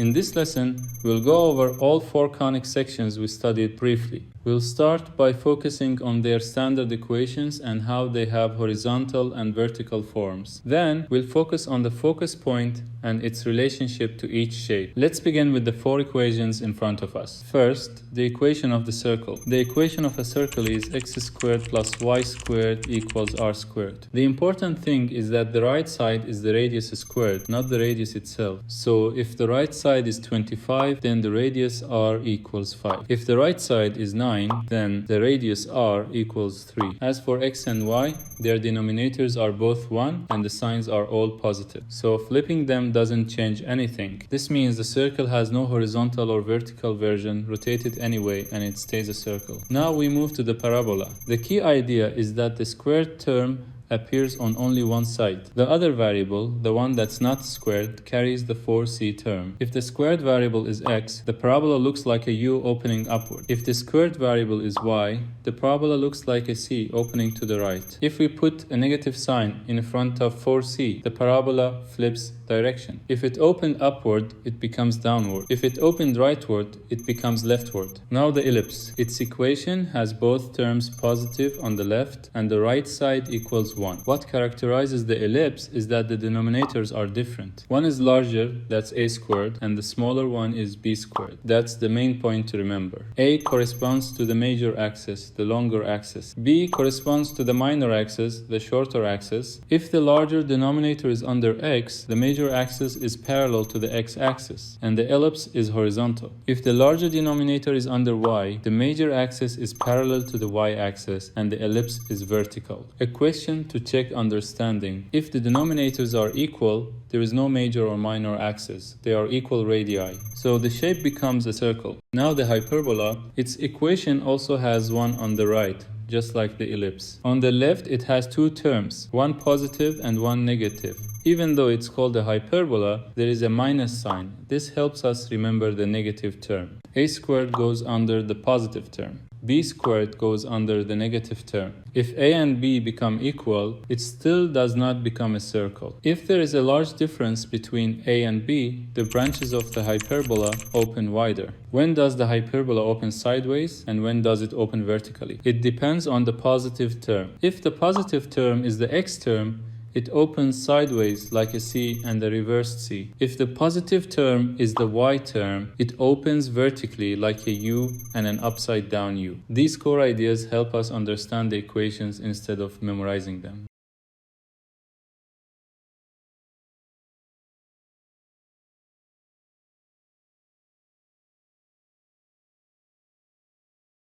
In this lesson, we'll go over all 4 conic sections we studied briefly. We'll start by focusing on their standard equations and how they have horizontal and vertical forms. Then, we'll focus on the focus point and its relationship to each shape. Let's begin with the 4 equations in front of us. First, the equation of the circle. The equation of a circle is x squared plus y squared equals r squared. The important thing is that the right side is the radius squared, not the radius itself. So if the right side is 25, then the radius r equals 5. If the right side is 9, then the radius r equals 3. As for x and y, their denominators are both 1 and the signs are all positive. So flipping them doesn't change anything. This means the circle has no horizontal or vertical version, rotate it anyway and it stays a circle. Now we move to the parabola. The key idea is that the squared term appears on only one side. The other variable, the one that's not squared, carries the 4c term. If the squared variable is x, the parabola looks like a u opening upward. If the squared variable is y, the parabola looks like a c opening to the right. If we put a negative sign in front of 4c, the parabola flips direction. If it opened upward, it becomes downward. If it opened rightward, it becomes leftward. Now the ellipse. Its equation has both terms positive on the left and the right side equals 1. What characterizes the ellipse is that the denominators are different. One is larger, that's a squared, and the smaller one is b squared. That's the main point to remember. A corresponds to the major axis, the longer axis. B corresponds to the minor axis, the shorter axis. If the larger denominator is under x, the major axis is parallel to the x-axis, and the ellipse is horizontal. If the larger denominator is under y, the major axis is parallel to the y-axis, and the ellipse is vertical. A question to check understanding. If the denominators are equal, there is no major or minor axis. They are equal radii. So the shape becomes a circle. Now the hyperbola, its equation also has one on the right, just like the ellipse. On the left, it has 2 terms, one positive and one negative. Even though it's called a hyperbola, there is a minus sign. This helps us remember the negative term. A squared goes under the positive term. B squared goes under the negative term. If A and B become equal, it still does not become a circle. If there is a large difference between A and B, the branches of the hyperbola open wider. When does the hyperbola open sideways and when does it open vertically? It depends on the positive term. If the positive term is the x term, it opens sideways like a C and a reversed C. If the positive term is the y term, it opens vertically like a U and an upside down U. These core ideas help us understand the equations instead of memorizing them.